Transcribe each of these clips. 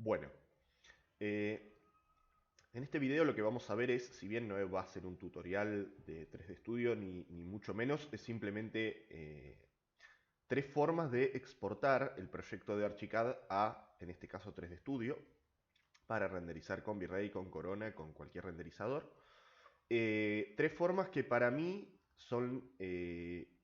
Bueno, eh, en este video lo que vamos a ver es, si bien no va a ser un tutorial de 3D Studio ni mucho menos, es simplemente tres formas de exportar el proyecto de Archicad a, en este caso, 3D Studio, para renderizar con V-Ray, con Corona, con cualquier renderizador. Tres formas que para mí son,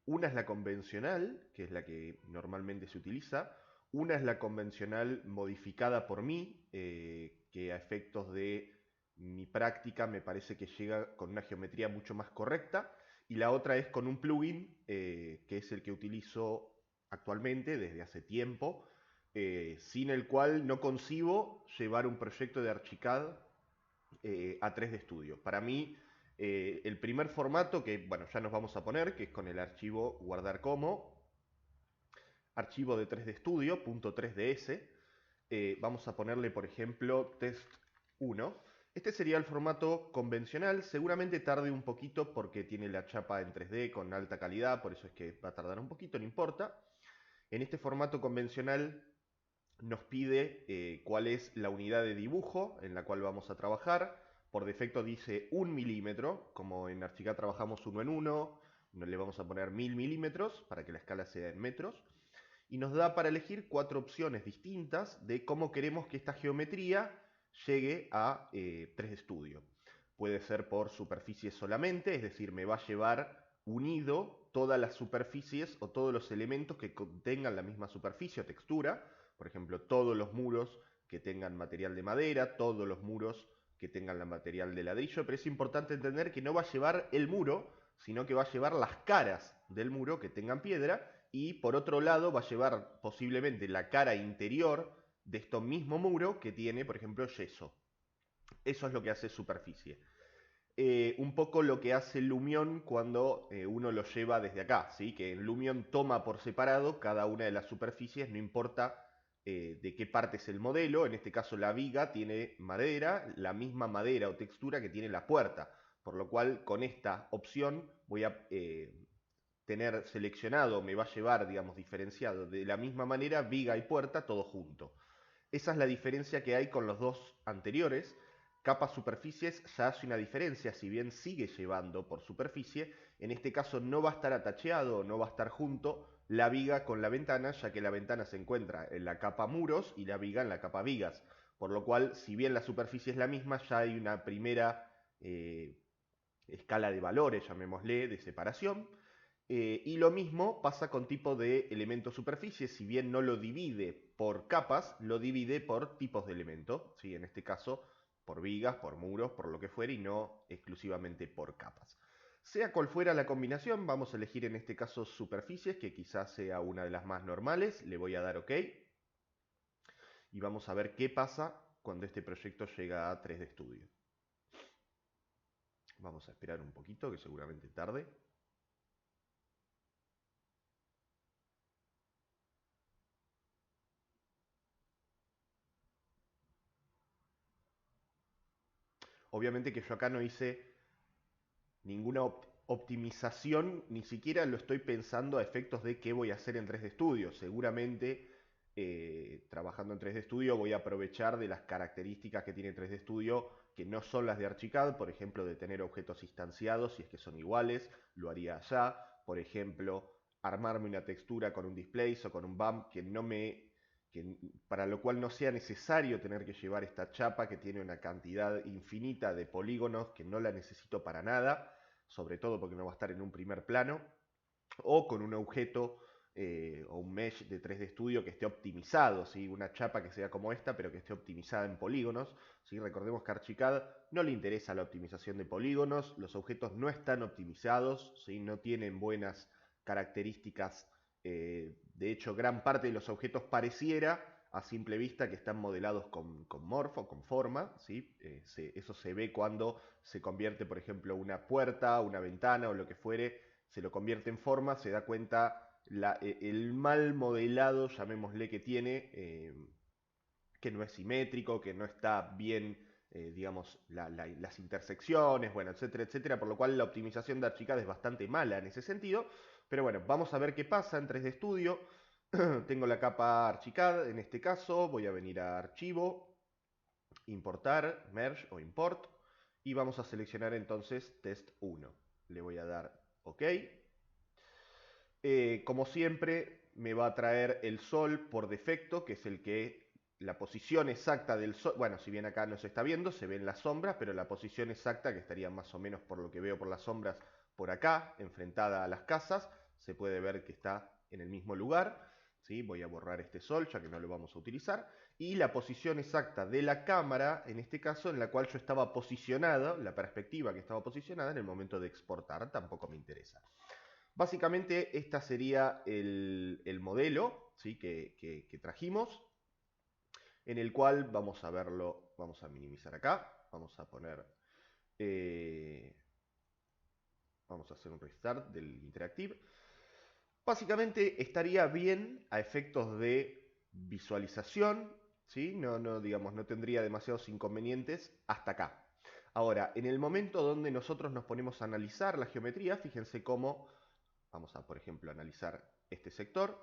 una es la convencional, que es la que normalmente se utiliza, una es la convencional modificada por mí, que a efectos de mi práctica me parece que llega con una geometría mucho más correcta, y la otra es con un plugin, que es el que utilizo actualmente desde hace tiempo, sin el cual no concibo llevar un proyecto de Archicad a 3D Studio. Para mí, el primer formato que, bueno, ya nos vamos a poner, que es con el archivo guardar como, archivo de 3D Studio, .3ds, vamos a ponerle, por ejemplo, test 1. Este sería el formato convencional, seguramente tarde un poquito porque tiene la chapa en 3D con alta calidad, por eso es que va a tardar un poquito, no importa. En este formato convencional nos pide cuál es la unidad de dibujo en la cual vamos a trabajar. Por defecto dice 1 milímetro, como en Archicad trabajamos uno en uno, le vamos a poner 1000 milímetros para que la escala sea en metros. Y nos da para elegir cuatro opciones distintas de cómo queremos que esta geometría llegue a 3D Studio. Puede ser por superficie solamente, es decir, me va a llevar unido todas las superficies o todos los elementos que contengan la misma superficie o textura. Por ejemplo, todos los muros que tengan material de madera, todos los muros que tengan la material de ladrillo, pero es importante entender que no va a llevar el muro, sino que va a llevar las caras del muro que tengan piedra, y por otro lado va a llevar posiblemente la cara interior de este mismo muro que tiene, por ejemplo, yeso. Eso es lo que hace superficie. Un poco lo que hace Lumion cuando uno lo lleva desde acá, ¿sí? Que en Lumion toma por separado cada una de las superficies, no importa de qué parte es el modelo. En este caso la viga tiene madera, la misma madera o textura que tiene la puerta, por lo cual con esta opción voy a tener seleccionado, me va a llevar, digamos, diferenciado de la misma manera viga y puerta todo junto. Esa es la diferencia que hay con los dos anteriores. Capas superficies ya hace una diferencia, si bien sigue llevando por superficie, en este caso no va a estar atacheado, no va a estar junto la viga con la ventana, ya que la ventana se encuentra en la capa muros y la viga en la capa vigas. Por lo cual, si bien la superficie es la misma, ya hay una primera escala de valores, llamémosle, de separación. Y lo mismo pasa con tipo de elemento superficie, si bien no lo divide por capas, lo divide por tipos de elemento, ¿sí? En este caso por vigas, por muros, por lo que fuera, y no exclusivamente por capas. Sea cual fuera la combinación, vamos a elegir en este caso superficies, que quizás sea una de las más normales, le voy a dar OK, y vamos a ver qué pasa cuando este proyecto llega a 3D Studio. Vamos a esperar un poquito, que seguramente tarde. Obviamente que yo acá no hice ninguna optimización, ni siquiera lo estoy pensando a efectos de qué voy a hacer en 3D Studio. Seguramente trabajando en 3D Studio voy a aprovechar de las características que tiene 3D Studio que no son las de Archicad, por ejemplo, de tener objetos instanciados, si es que son iguales, lo haría allá. Por ejemplo, armarme una textura con un displace o con un bump que no me para lo cual no sea necesario tener que llevar esta chapa que tiene una cantidad infinita de polígonos que no la necesito para nada, sobre todo porque no va a estar en un primer plano, o con un objeto o un mesh de 3D Studio que esté optimizado, ¿sí? Una chapa que sea como esta, pero que esté optimizada en polígonos, ¿sí? Recordemos que a Archicad no le interesa la optimización de polígonos, los objetos no están optimizados, ¿sí? No tienen buenas características. De hecho, gran parte de los objetos pareciera a simple vista que están modelados con morfo, con forma, ¿sí? Eso se ve cuando se convierte, por ejemplo, una puerta, una ventana o lo que fuere, se lo convierte en forma, se da cuenta el mal modelado, llamémosle, que tiene, que no es simétrico, que no está bien, digamos, las intersecciones, bueno, etcétera, etcétera, por lo cual la optimización de Archicad es bastante mala en ese sentido. Pero bueno, vamos a ver qué pasa en 3D Studio. Tengo la capa Archicad, en este caso, voy a venir a Archivo, importar, merge o import, y vamos a seleccionar entonces test 1. Le voy a dar OK. Como siempre, me va a traer el sol por defecto, que es la posición exacta del sol. Bueno, si bien acá no se está viendo, se ven las sombras, pero la posición exacta, que estaría más o menos por lo que veo por las sombras, por acá, enfrentada a las casas, se puede ver que está en el mismo lugar. ¿Sí? Voy a borrar este sol, ya que no lo vamos a utilizar. Y la posición exacta de la cámara, en este caso, en la cual yo estaba posicionada, la perspectiva que estaba posicionada en el momento de exportar, tampoco me interesa. Básicamente, este sería el modelo, ¿sí? que trajimos, en el cual vamos a verlo, vamos a minimizar acá, vamos a poner, vamos a hacer un restart del Interactive. Básicamente estaría bien a efectos de visualización, ¿sí? Digamos, no tendría demasiados inconvenientes hasta acá. Ahora, en el momento donde nosotros nos ponemos a analizar la geometría, fíjense cómo, vamos a, por ejemplo, analizar este sector,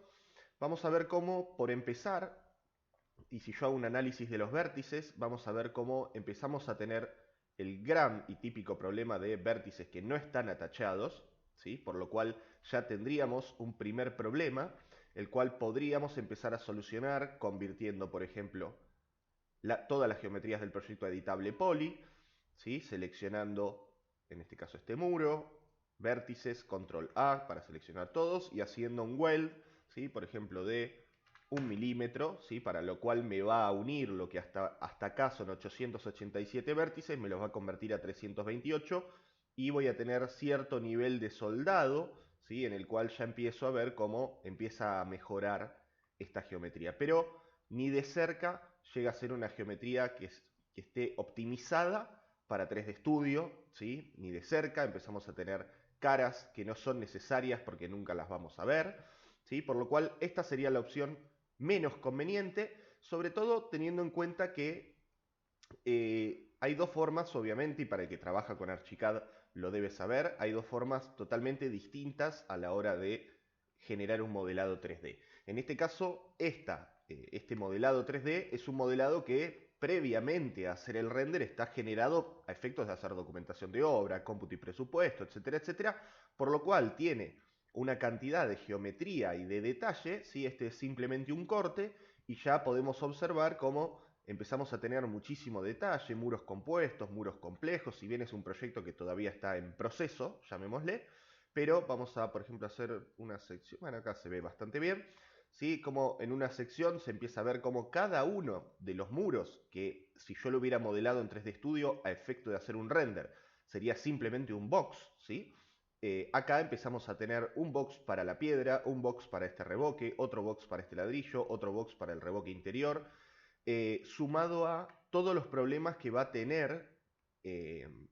vamos a ver cómo, por empezar, y si yo hago un análisis de los vértices, vamos a ver cómo empezamos a tener el gran y típico problema de vértices que no están atachados, ¿sí? Por lo cual ya tendríamos un primer problema, el cual podríamos empezar a solucionar convirtiendo, por ejemplo, todas las geometrías del proyecto a editable poly, ¿sí? Seleccionando, en este caso, este muro, vértices, control A para seleccionar todos y haciendo un weld, ¿sí? Por ejemplo, de 1 milímetro, ¿sí? Para lo cual me va a unir lo que hasta acá son 887 vértices, me los va a convertir a 328 y voy a tener cierto nivel de soldado, ¿sí? En el cual ya empiezo a ver cómo empieza a mejorar esta geometría. Pero ni de cerca llega a ser una geometría que esté optimizada para 3D Studio, ¿sí? Ni de cerca, empezamos a tener caras que no son necesarias porque nunca las vamos a ver, ¿sí? Por lo cual esta sería la opción menos conveniente, sobre todo teniendo en cuenta que hay dos formas, obviamente, y para el que trabaja con Archicad lo debe saber, hay dos formas totalmente distintas a la hora de generar un modelado 3D. En este caso, este modelado 3D es un modelado que previamente a hacer el render está generado a efectos de hacer documentación de obra, cómputo y presupuesto, etcétera, etcétera, por lo cual tiene una cantidad de geometría y de detalle, ¿sí? Este es simplemente un corte y ya podemos observar cómo empezamos a tener muchísimo detalle, muros compuestos, muros complejos, si bien es un proyecto que todavía está en proceso, llamémosle, pero vamos a, por ejemplo, hacer una sección, bueno, acá se ve bastante bien, ¿sí? Como en una sección se empieza a ver cómo cada uno de los muros, que si yo lo hubiera modelado en 3D Studio a efecto de hacer un render, sería simplemente un box, ¿sí? Acá empezamos a tener un box para la piedra, un box para este revoque, otro box para este ladrillo, otro box para el revoque interior, sumado a todos los problemas que va a tener en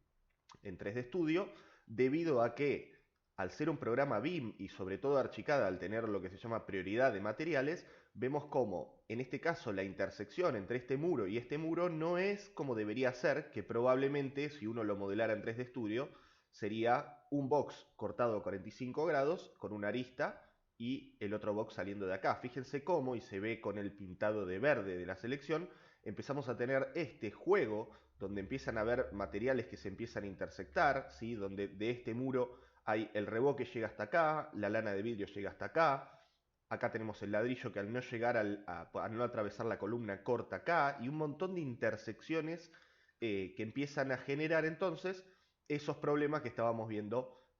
3D Studio, debido a que al ser un programa BIM y sobre todo Archicad al tener lo que se llama prioridad de materiales, vemos como en este caso la intersección entre este muro y este muro no es como debería ser, que probablemente si uno lo modelara en 3D Studio sería un box cortado a 45 grados con una arista y el otro box saliendo de acá. Fíjense cómo, y se ve con el pintado de verde de la selección, empezamos a tener este juego donde empiezan a haber materiales que se empiezan a intersectar, ¿sí? Donde de este muro hay el revoque llega hasta acá, la lana de vidrio llega hasta acá, acá tenemos el ladrillo que al no llegar a no atravesar la columna corta acá, y un montón de intersecciones que empiezan a generar entonces esos problemas que estábamos viendo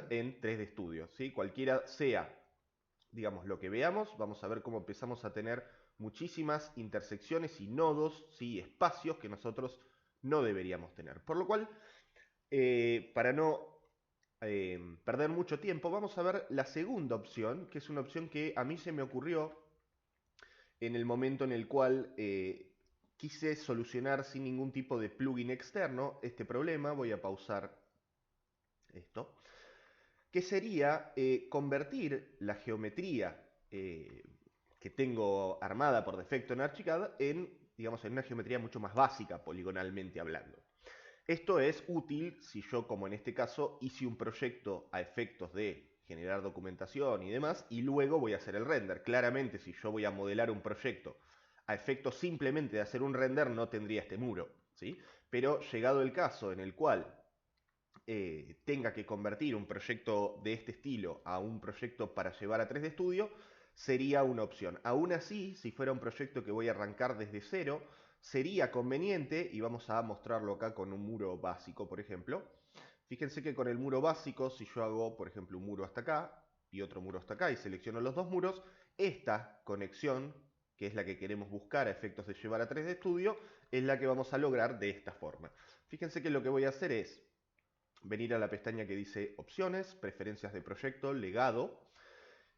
en 3D Studio, ¿sí? Cualquiera sea, digamos, lo que veamos, vamos a ver cómo empezamos a tener muchísimas intersecciones y nodos, ¿sí? Espacios que nosotros no deberíamos tener. Por lo cual, para no perder mucho tiempo, vamos a ver la segunda opción, que es una opción que a mí se me ocurrió en el momento en el cual quise solucionar sin ningún tipo de plugin externo este problema. Voy a pausar esto, que sería convertir la geometría que tengo armada por defecto en Archicad digamos, en una geometría mucho más básica, poligonalmente hablando. Esto es útil si yo, como en este caso, hice un proyecto a efectos de generar documentación y demás, y luego voy a hacer el render. Claramente, si yo voy a modelar un proyecto a efectos simplemente de hacer un render no tendría este muro, ¿sí? Pero llegado el caso en el cual tenga que convertir un proyecto de este estilo a un proyecto para llevar a 3D Studio, sería una opción. Aún así, si fuera un proyecto que voy a arrancar desde cero, sería conveniente, y vamos a mostrarlo acá con un muro básico, por ejemplo. Fíjense que con el muro básico, si yo hago, por ejemplo, un muro hasta acá y otro muro hasta acá y selecciono los dos muros, esta conexión, que es la que queremos buscar a efectos de llevar a 3D Studio, es la que vamos a lograr de esta forma. Fíjense que lo que voy a hacer es venir a la pestaña que dice Opciones, Preferencias de Proyecto, Legado.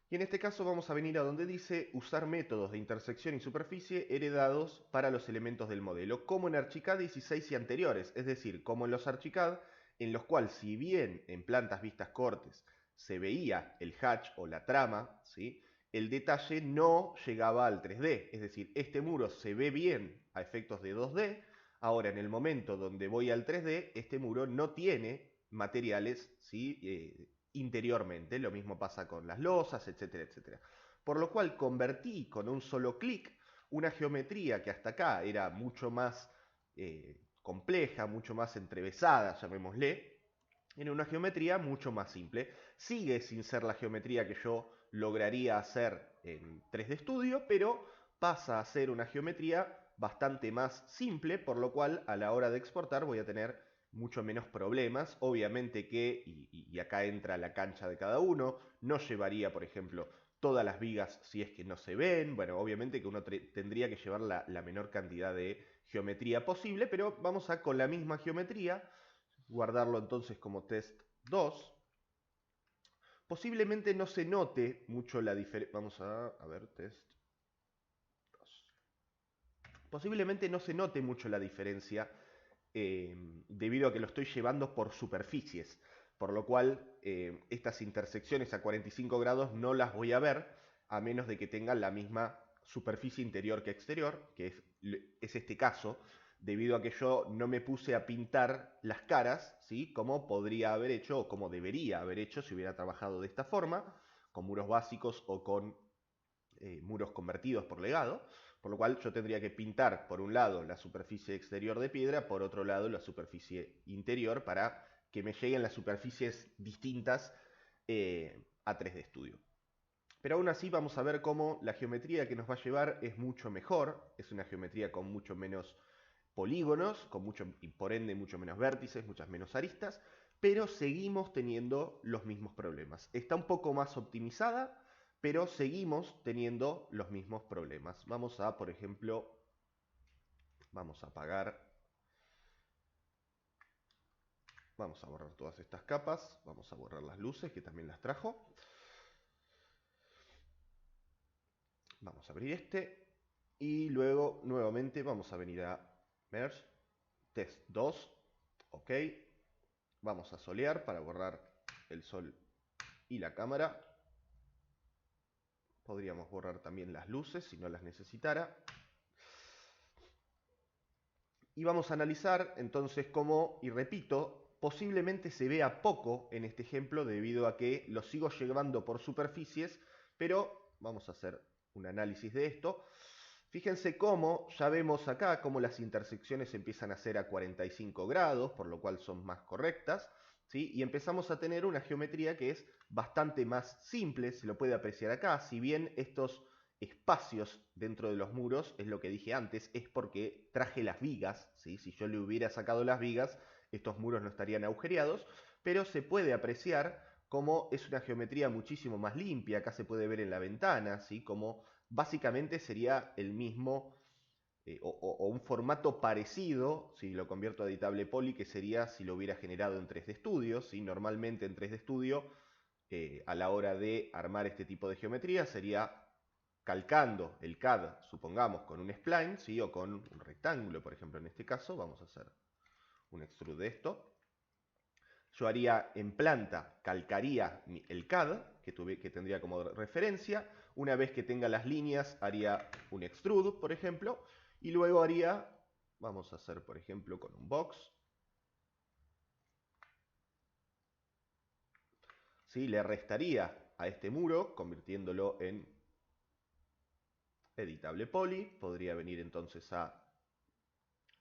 Y en este caso vamos a venir a donde dice Usar métodos de intersección y superficie heredados para los elementos del modelo, como en Archicad 16 y anteriores, es decir, como en los Archicad, en los cuales si bien en plantas vistas cortes se veía el hatch o la trama, ¿sí?, el detalle no llegaba al 3D, es decir, este muro se ve bien a efectos de 2D, ahora en el momento donde voy al 3D, este muro no tiene materiales, ¿sí?, interiormente. Lo mismo pasa con las losas, etcétera, etcétera. Por lo cual convertí con un solo clic una geometría que hasta acá era mucho más compleja, mucho más entrevesada, llamémosle, en una geometría mucho más simple. Sigue sin ser la geometría que yo lograría hacer en 3D Studio, pero pasa a ser una geometría bastante más simple, por lo cual a la hora de exportar voy a tener mucho menos problemas. Obviamente que, y acá entra la cancha de cada uno, no llevaría, por ejemplo, todas las vigas si es que no se ven. Bueno, obviamente que uno tendría que llevar la menor cantidad de geometría posible, pero vamos a con la misma geometría guardarlo entonces como test 2. Posiblemente no se note mucho la diferencia. Vamos a ver, test 2. Posiblemente no se note mucho la diferencia debido a que lo estoy llevando por superficies, por lo cual estas intersecciones a 45 grados no las voy a ver a menos de que tengan la misma superficie interior que exterior, que es este caso, debido a que yo no me puse a pintar las caras, ¿sí?, como podría haber hecho o como debería haber hecho si hubiera trabajado de esta forma, con muros básicos o con muros convertidos por legado. Por lo cual yo tendría que pintar por un lado la superficie exterior de piedra, por otro lado la superficie interior, para que me lleguen las superficies distintas a 3D Studio. Pero aún así vamos a ver cómo la geometría que nos va a llevar es mucho mejor, es una geometría con mucho menos polígonos, y por ende mucho menos vértices, muchas menos aristas, pero seguimos teniendo los mismos problemas. Está un poco más optimizada, pero seguimos teniendo los mismos problemas. Vamos a, por ejemplo, vamos a apagar, vamos a borrar todas estas capas, vamos a borrar las luces que también las trajo. Vamos a abrir este y luego nuevamente vamos a venir a Merge, Test 2, ok. Vamos a solear para borrar el sol y la cámara. Podríamos borrar también las luces si no las necesitara. Y vamos a analizar entonces cómo, y repito, posiblemente se vea poco en este ejemplo debido a que lo sigo llevando por superficies, pero vamos a hacer un análisis de esto. Fíjense cómo, ya vemos acá cómo las intersecciones empiezan a ser a 45 grados, por lo cual son más correctas, ¿sí? Y empezamos a tener una geometría que es bastante más simple, se lo puede apreciar acá, si bien estos espacios dentro de los muros, es lo que dije antes, es porque traje las vigas, ¿sí? Si yo le hubiera sacado las vigas, estos muros no estarían agujereados, pero se puede apreciar cómo es una geometría muchísimo más limpia, acá se puede ver en la ventana, ¿sí?, como básicamente sería el mismo o un formato parecido, si lo convierto a editable poly, que sería si lo hubiera generado en 3D Studio, ¿sí? Normalmente en 3D Studio, a la hora de armar este tipo de geometría, sería calcando el CAD, supongamos, con un spline, ¿sí?, o con un rectángulo, por ejemplo, en este caso, vamos a hacer un extrude de esto. Yo haría en planta, calcaría el CAD, que tendría como referencia. Una vez que tenga las líneas, haría un extrude, por ejemplo. Y luego haría, vamos a hacer, por ejemplo, con un box. ¿Sí? Le restaría a este muro, convirtiéndolo en editable poly, podría venir entonces a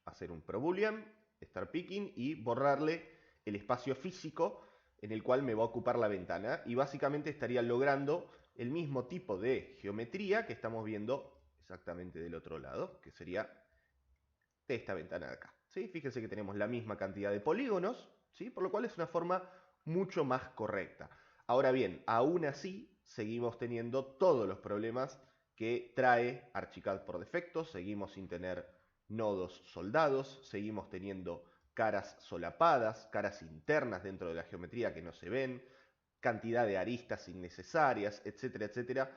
hacer un ProBoolean, star picking y borrarle el espacio físico en el cual me va a ocupar la ventana y básicamente estaría logrando el mismo tipo de geometría que estamos viendo exactamente del otro lado, que sería de esta ventana de acá. ¿Sí? Fíjense que tenemos la misma cantidad de polígonos, ¿sí? Por lo cual es una forma mucho más correcta. Ahora bien, aún así seguimos teniendo todos los problemas que trae Archicad por defecto, seguimos sin tener nodos soldados, seguimos teniendo caras solapadas, caras internas dentro de la geometría que no se ven, cantidad de aristas innecesarias, etcétera, etcétera.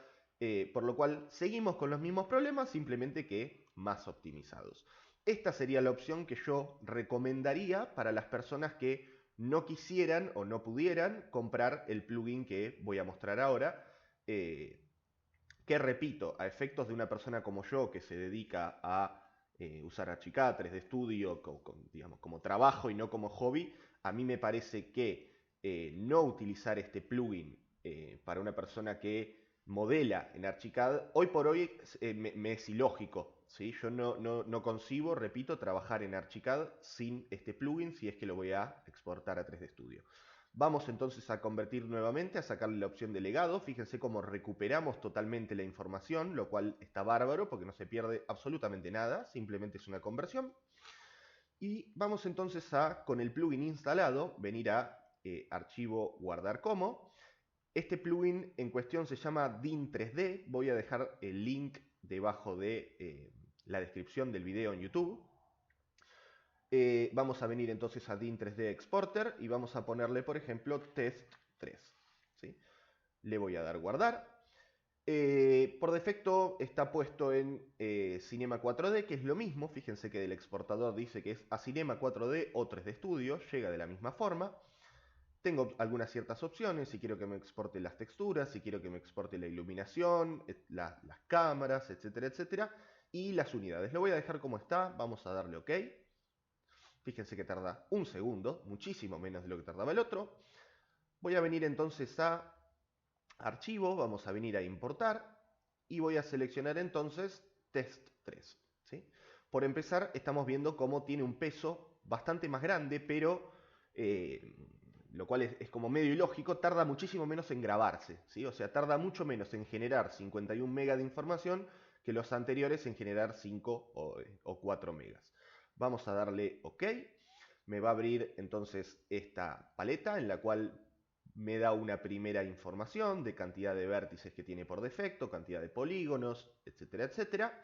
Por lo cual seguimos con los mismos problemas, simplemente que más optimizados. Esta sería la opción que yo recomendaría para las personas que no quisieran o no pudieran comprar el plugin que voy a mostrar ahora, que repito, a efectos de una persona como yo que se dedica a usar Archicad 3D Studio digamos, como trabajo y no como hobby, a mí me parece que no utilizar este plugin para una persona que modela en Archicad, hoy por hoy me es ilógico. ¿Sí? Yo no concibo, repito, trabajar en Archicad sin este plugin si es que lo voy a exportar a 3D Studio. Vamos entonces a convertir nuevamente, a sacarle la opción de legado. Fíjense cómo recuperamos totalmente la información, lo cual está bárbaro porque no se pierde absolutamente nada, simplemente es una conversión. Y vamos entonces a, con el plugin instalado, venir a archivo guardar como. Este plugin en cuestión se llama DIN 3D. Voy a dejar el link debajo de la descripción del video en YouTube. Vamos a venir entonces a DIN 3D Exporter y vamos a ponerle, por ejemplo, test 3. ¿Sí? Le voy a dar guardar. Por defecto está puesto en Cinema 4D, que es lo mismo. Fíjense que del exportador dice que es a Cinema 4D o 3D Studio, llega de la misma forma. Tengo algunas ciertas opciones, si quiero que me exporte las texturas, si quiero que me exporte la iluminación, las cámaras, etcétera, etcétera. Y las unidades. Lo voy a dejar como está, vamos a darle OK. Fíjense que tarda un segundo, muchísimo menos de lo que tardaba el otro. Voy a venir entonces a Archivo, vamos a venir a Importar y voy a seleccionar entonces Test 3. ¿Sí? Por empezar, estamos viendo cómo tiene un peso bastante más grande, pero lo cual es como medio ilógico, tarda muchísimo menos en grabarse. ¿Sí? O sea, tarda mucho menos en generar 51 megas de información que los anteriores en generar 5 o 4 megas. Vamos a darle OK. Me va a abrir entonces esta paleta en la cual me da una primera información de cantidad de vértices que tiene por defecto, cantidad de polígonos, etcétera, etcétera.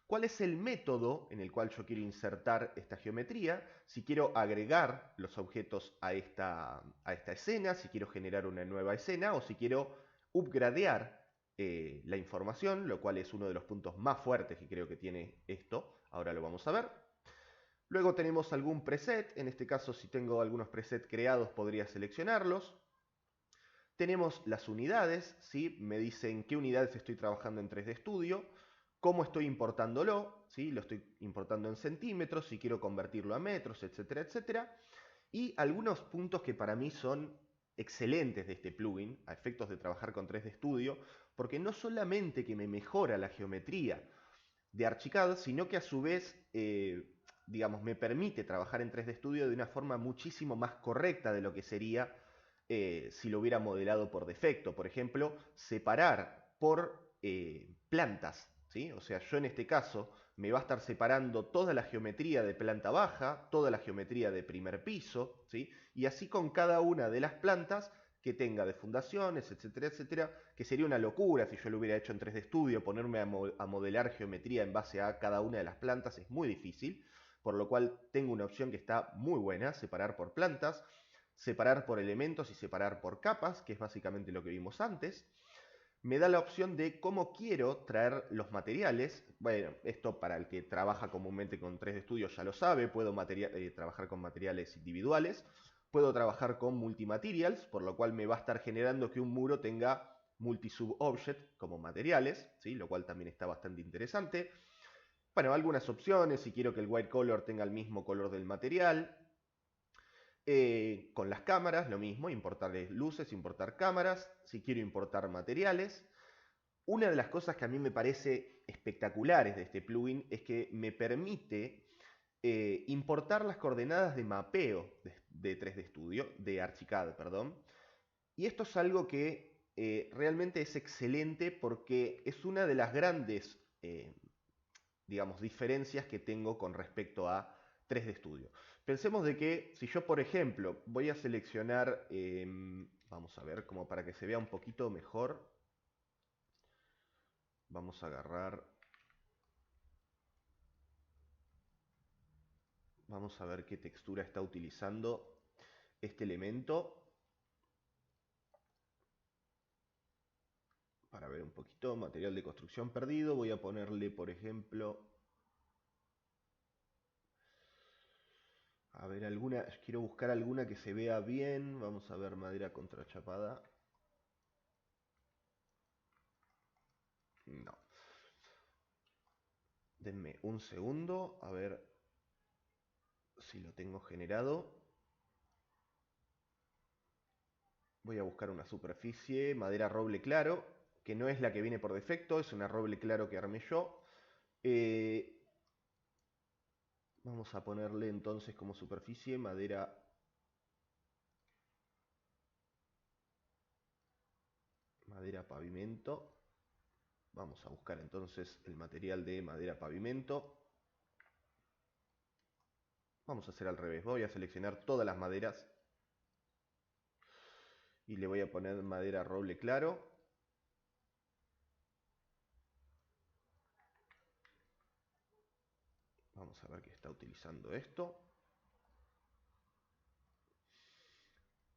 ¿Cuál es el método en el cual yo quiero insertar esta geometría? Si quiero agregar los objetos a esta escena, si quiero generar una nueva escena o si quiero upgradear la información, lo cual es uno de los puntos más fuertes que creo que tiene esto. Ahora lo vamos a ver. Luego tenemos algún preset, en este caso si tengo algunos presets creados podría seleccionarlos. Tenemos las unidades, ¿sí? Me dicen qué unidades estoy trabajando en 3D Studio, cómo estoy importándolo, ¿sí? Lo estoy importando en centímetros, si quiero convertirlo a metros, etcétera, etcétera. Y algunos puntos que para mí son excelentes de este plugin, a efectos de trabajar con 3D Studio, porque no solamente que me mejora la geometría de Archicad, sino que a su vez digamos, me permite trabajar en 3D Studio de una forma muchísimo más correcta de lo que sería si lo hubiera modelado por defecto. Por ejemplo, separar por plantas, ¿sí? O sea, yo en este caso me va a estar separando toda la geometría de planta baja, toda la geometría de primer piso, ¿sí? Y así con cada una de las plantas que tenga de fundaciones, etcétera, etcétera, que sería una locura si yo lo hubiera hecho en 3D Studio, ponerme a modelar geometría en base a cada una de las plantas es muy difícil, por lo cual tengo una opción que está muy buena, separar por plantas, separar por elementos y separar por capas, que es básicamente lo que vimos antes. Me da la opción de cómo quiero traer los materiales. Bueno, esto para el que trabaja comúnmente con 3D Studio ya lo sabe, puedo trabajar con materiales individuales. Puedo trabajar con multimaterials, por lo cual me va a estar generando que un muro tenga multi-sub-object como materiales, ¿sí? Lo cual también está bastante interesante. Bueno, algunas opciones, si quiero que el white color tenga el mismo color del material. Con las cámaras, lo mismo, importar luces, importar cámaras. Si quiero importar materiales. Una de las cosas que a mí me parece espectaculares de este plugin es que me permite importar las coordenadas de mapeo de 3D Studio, de Archicad, perdón. Y esto es algo que realmente es excelente porque es una de las grandes, digamos, diferencias que tengo con respecto a 3D Studio. Pensemos de que si yo, por ejemplo, voy a seleccionar, vamos a ver, como para que se vea un poquito mejor, vamos a agarrar, vamos a ver qué textura está utilizando este elemento. Para ver un poquito, material de construcción perdido, voy a ponerle, por ejemplo, a ver, quiero buscar alguna que se vea bien. Vamos a ver madera contrachapada. No. Denme un segundo, a ver si lo tengo generado. Voy a buscar una superficie, madera roble claro, que no es la que viene por defecto, es una roble claro que armé yo. Vamos a ponerle entonces como superficie madera pavimento. Vamos a buscar entonces el material de madera pavimento. Vamos a hacer al revés, voy a seleccionar todas las maderas y le voy a poner madera roble claro. Vamos a ver qué está utilizando esto.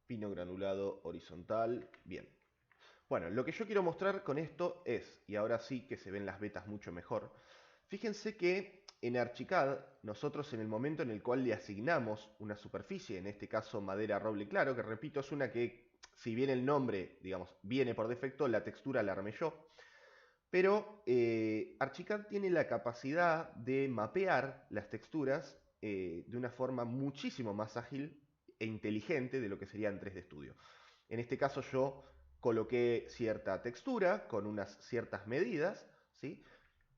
Pino granulado horizontal. Bien. Bueno, lo que yo quiero mostrar con esto es, y ahora sí que se ven las vetas mucho mejor, fíjense que en Archicad, nosotros en el momento en el cual le asignamos una superficie, en este caso madera roble claro, que repito es una que, si bien el nombre, digamos, viene por defecto, la textura la armé yo, pero Archicad tiene la capacidad de mapear las texturas de una forma muchísimo más ágil e inteligente de lo que sería en 3D Studio. En este caso yo coloqué cierta textura con unas ciertas medidas, ¿sí?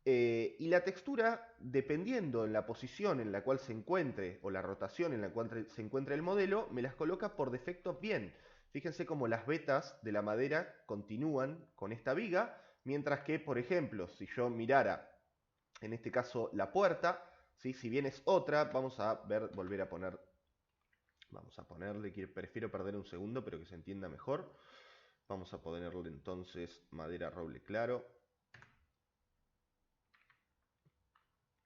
Y la textura, dependiendo en la posición en la cual se encuentre o la rotación en la cual se encuentre el modelo, me las coloca por defecto bien. Fíjense cómo las vetas de la madera continúan con esta viga, mientras que, por ejemplo, si yo mirara, en este caso, la puerta, ¿sí? Si bien es otra, vamos a ver, volver a poner, vamos a ponerle, prefiero perder un segundo, pero que se entienda mejor. Vamos a ponerle entonces madera roble claro.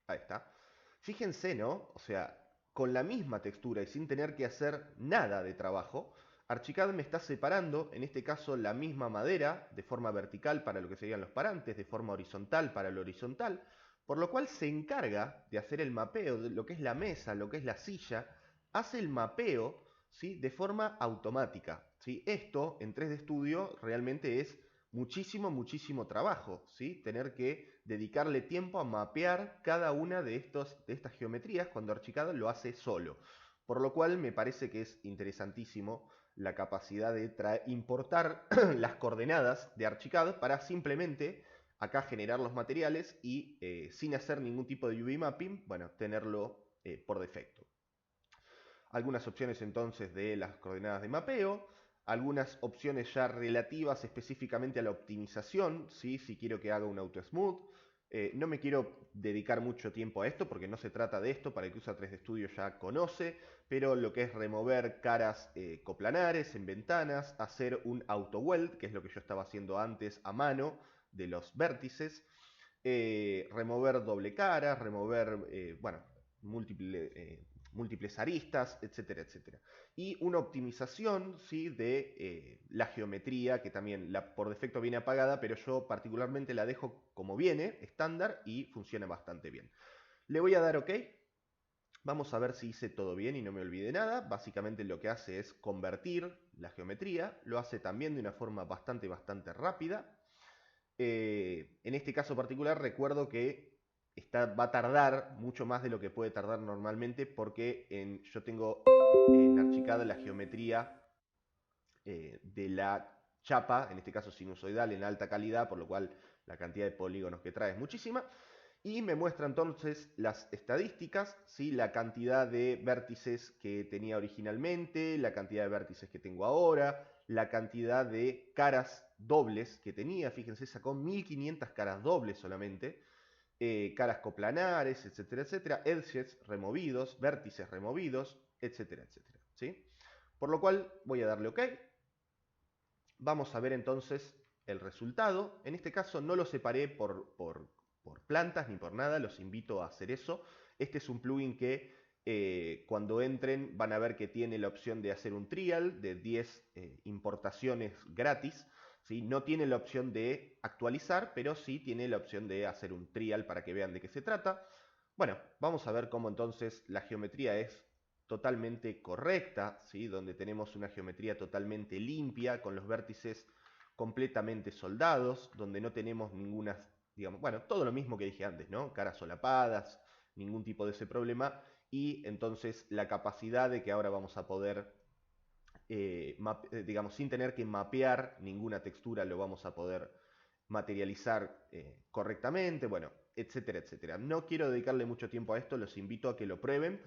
Ahí está. Fíjense, ¿no? O sea, con la misma textura y sin tener que hacer nada de trabajo, Archicad me está separando, en este caso, la misma madera de forma vertical para lo que serían los parantes, de forma horizontal para lo horizontal, por lo cual se encarga de hacer el mapeo de lo que es la mesa, lo que es la silla, hace el mapeo, ¿sí? De forma automática, ¿sí? Esto en 3D Studio realmente es muchísimo, muchísimo trabajo, ¿sí? Tener que dedicarle tiempo a mapear cada una de estas geometrías cuando Archicad lo hace solo. Por lo cual me parece que es interesantísimo la capacidad de importar las coordenadas de Archicad para simplemente acá generar los materiales y sin hacer ningún tipo de UV mapping, bueno, tenerlo por defecto. Algunas opciones entonces de las coordenadas de mapeo, algunas opciones ya relativas específicamente a la optimización, ¿sí? Si quiero que haga un auto smooth. No me quiero dedicar mucho tiempo a esto porque no se trata de esto, para el que usa 3D Studio ya conoce, pero lo que es remover caras coplanares en ventanas, hacer un auto weld, que es lo que yo estaba haciendo antes a mano de los vértices, remover doble cara, remover, bueno, múltiples aristas, etcétera, etcétera. Y una optimización, ¿sí? De la geometría, que también por defecto viene apagada, pero yo particularmente la dejo como viene, estándar, y funciona bastante bien. Le voy a dar OK. Vamos a ver si hice todo bien y no me olvidé nada. Básicamente lo que hace es convertir la geometría. Lo hace también de una forma bastante rápida. En este caso particular recuerdo que va a tardar mucho más de lo que puede tardar normalmente porque yo tengo en Archicad la geometría de la chapa, en este caso sinusoidal en alta calidad, por lo cual la cantidad de polígonos que trae es muchísima. Y me muestra entonces las estadísticas, ¿sí? La cantidad de vértices que tenía originalmente, la cantidad de vértices que tengo ahora, la cantidad de caras dobles que tenía. Fíjense, sacó 1500 caras dobles solamente. Caras coplanares, etcétera, etcétera. Edges removidos, vértices removidos, etcétera, etcétera. ¿Sí? Por lo cual voy a darle OK. Vamos a ver entonces el resultado. En este caso no lo separé por plantas ni por nada, los invito a hacer eso. Este es un plugin que cuando entren van a ver que tiene la opción de hacer un trial de 10 importaciones gratis. ¿Sí? No tiene la opción de actualizar, pero sí tiene la opción de hacer un trial para que vean de qué se trata. Bueno, vamos a ver cómo entonces la geometría es totalmente correcta, ¿sí? Donde tenemos una geometría totalmente limpia, con los vértices completamente soldados, donde no tenemos ninguna, digamos, bueno, todo lo mismo que dije antes, ¿no? Caras solapadas, ningún tipo de ese problema, y entonces la capacidad de que ahora vamos a poder, digamos, sin tener que mapear ninguna textura, lo vamos a poder materializar correctamente, bueno, etcétera, etcétera. No quiero dedicarle mucho tiempo a esto, los invito a que lo prueben.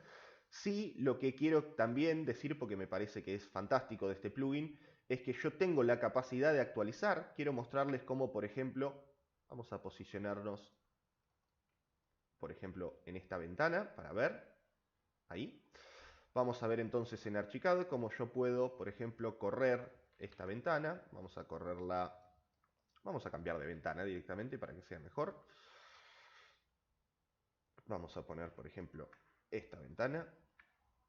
Sí, lo que quiero también decir, porque me parece que es fantástico de este plugin, es que yo tengo la capacidad de actualizar. Quiero mostrarles cómo, por ejemplo, vamos a posicionarnos, por ejemplo, en esta ventana para ver. Ahí. Vamos a ver entonces en Archicad cómo yo puedo, por ejemplo, correr esta ventana. Vamos a correrla, vamos a cambiar de ventana directamente para que sea mejor. Vamos a poner, por ejemplo, esta ventana.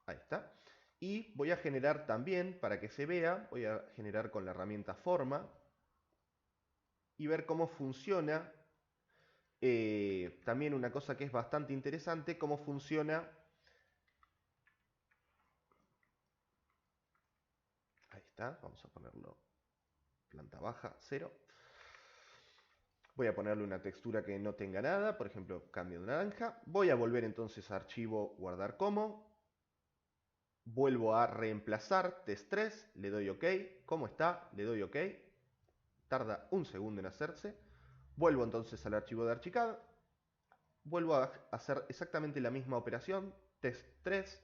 Ahí está. Y voy a generar también, para que se vea, voy a generar con la herramienta forma y ver cómo funciona. También una cosa que es bastante interesante, cómo funciona. Ahí está, vamos a ponerlo planta baja, 0. Voy a ponerle una textura que no tenga nada, por ejemplo, cambio de naranja. Voy a volver entonces a archivo, guardar como. Vuelvo a reemplazar test 3, le doy OK. ¿Cómo está? Le doy OK. Tarda un segundo en hacerse. Vuelvo entonces al archivo de Archicad. Vuelvo a hacer exactamente la misma operación. Test 3,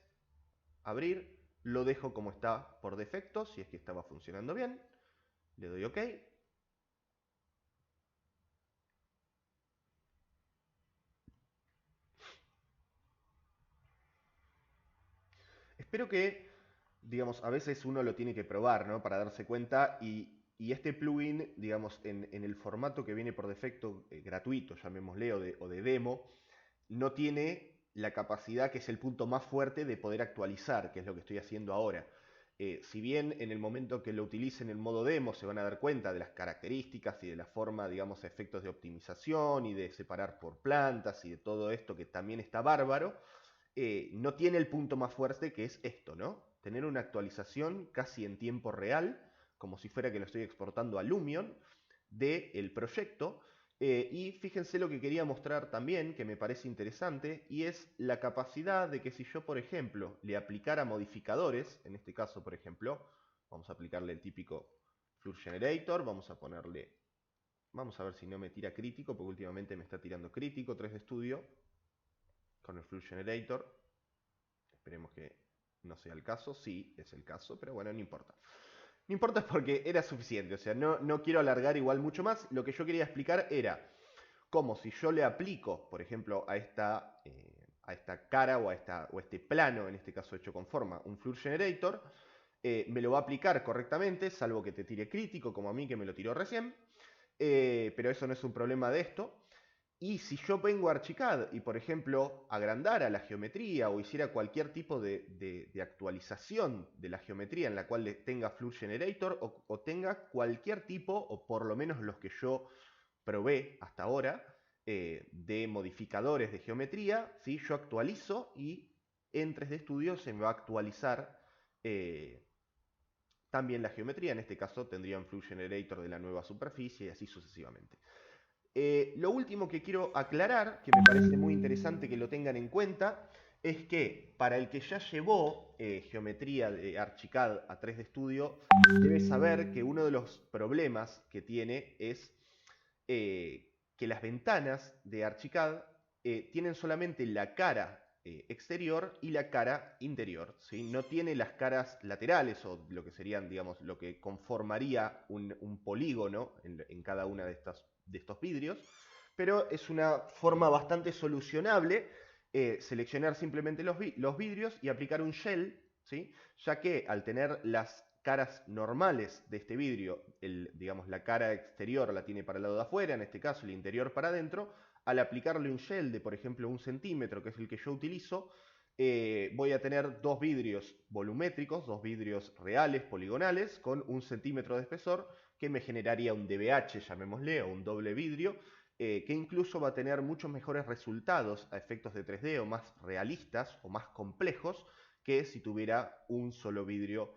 abrir. Lo dejo como está por defecto, si es que estaba funcionando bien. Le doy OK. Espero que, digamos, a veces uno lo tiene que probar, ¿no? Para darse cuenta y este plugin, digamos, en el formato que viene por defecto, gratuito, llamémosle, o de demo, no tiene la capacidad, que es el punto más fuerte, de poder actualizar, que es lo que estoy haciendo ahora. Si bien en el momento que lo utilicen en modo demo se van a dar cuenta de las características y de la forma, digamos, efectos de optimización y de separar por plantas y de todo esto que también está bárbaro, no tiene el punto más fuerte, que es esto, ¿no? Tener una actualización casi en tiempo real, como si fuera que lo estoy exportando a Lumion, del proyecto. Y fíjense lo que quería mostrar también, que me parece interesante, y es la capacidad de que si yo, por ejemplo, le aplicara modificadores, en este caso, por ejemplo, vamos a aplicarle el típico Flush Generator, vamos a ponerle, vamos a ver si no me tira crítico, porque últimamente me está tirando crítico 3D Studio, con el Flush Generator. Esperemos que no sea el caso. Sí, es el caso, pero bueno, no importa. No importa porque era suficiente, o sea, no quiero alargar igual mucho más. Lo que yo quería explicar era cómo si yo le aplico, por ejemplo, a esta cara o a este plano, en este caso hecho con forma, un Flush Generator, me lo va a aplicar correctamente, salvo que te tire crítico, como a mí que me lo tiró recién. Pero eso no es un problema de esto. Y si yo vengo a Archicad y, por ejemplo, agrandara la geometría o hiciera cualquier tipo de actualización de la geometría en la cual tenga Flush Generator o tenga cualquier tipo, o por lo menos los que yo probé hasta ahora, de modificadores de geometría, ¿sí? Yo actualizo y en 3D Studio se me va a actualizar también la geometría. En este caso tendría un Flush Generator de la nueva superficie y así sucesivamente. Lo último que quiero aclarar, que me parece muy interesante que lo tengan en cuenta, es que para el que ya llevó geometría de Archicad a 3D Studio, debe saber que uno de los problemas que tiene es que las ventanas de Archicad tienen solamente la cara exterior y la cara interior, ¿sí? No tiene las caras laterales o lo que serían, digamos, lo que conformaría un polígono en cada una de estos vidrios, pero es una forma bastante solucionable seleccionar simplemente los vidrios y aplicar un shell, ¿sí? Ya que al tener las caras normales de este vidrio, digamos, la cara exterior la tiene para el lado de afuera, en este caso el interior para adentro, al aplicarle un shell de, por ejemplo, 1 centímetro, que es el que yo utilizo, voy a tener dos vidrios volumétricos, dos vidrios reales, poligonales, con 1 centímetro de espesor, que me generaría un DBH, llamémosle, o un doble vidrio, que incluso va a tener muchos mejores resultados a efectos de 3D o más realistas o más complejos que si tuviera un solo vidrio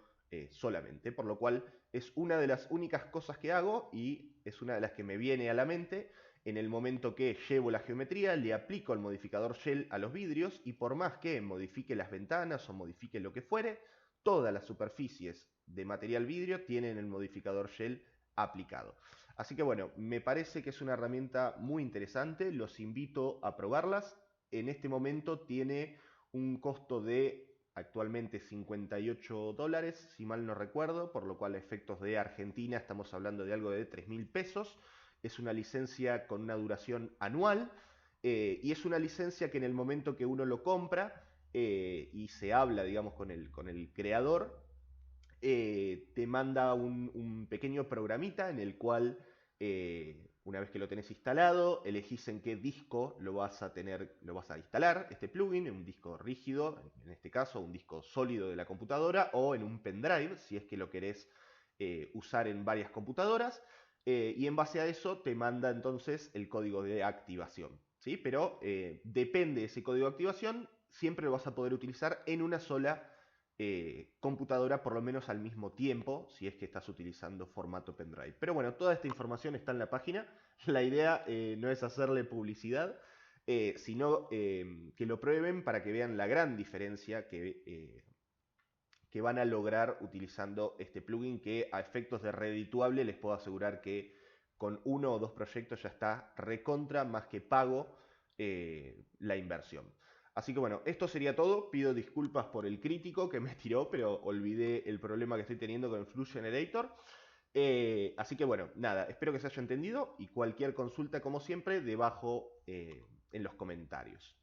solamente. Por lo cual es una de las únicas cosas que hago y es una de las que me viene a la mente en el momento que llevo la geometría, le aplico el modificador shell a los vidrios y por más que modifique las ventanas o modifique lo que fuere, todas las superficies de material vidrio tienen el modificador shell aplicado. Así que bueno, me parece que es una herramienta muy interesante, los invito a probarlas. En este momento tiene un costo de actualmente $58, si mal no recuerdo, por lo cual a efectos de Argentina estamos hablando de algo de 3.000 pesos. Es una licencia con una duración anual y es una licencia que en el momento que uno lo compra y se habla, digamos, con el creador, te manda un pequeño programita en el cual, una vez que lo tenés instalado, elegís en qué disco lo vas a instalar, este plugin, en un disco rígido, en este caso un disco sólido de la computadora, o en un pendrive, si es que lo querés usar en varias computadoras, y en base a eso te manda entonces el código de activación, ¿sí? Pero depende de ese código de activación, siempre lo vas a poder utilizar en una sola computadora por lo menos al mismo tiempo si es que estás utilizando formato pendrive. Pero bueno, toda esta información está en la página. La idea no es hacerle publicidad, sino que lo prueben para que vean la gran diferencia que van a lograr utilizando este plugin que a efectos de redituable les puedo asegurar que con uno o dos proyectos ya está recontra más que pago la inversión. Así que bueno, esto sería todo. Pido disculpas por el crítico que me tiró, pero olvidé el problema que estoy teniendo con el Flux Generator. Así que bueno, nada, espero que se haya entendido y cualquier consulta, como siempre, debajo en los comentarios.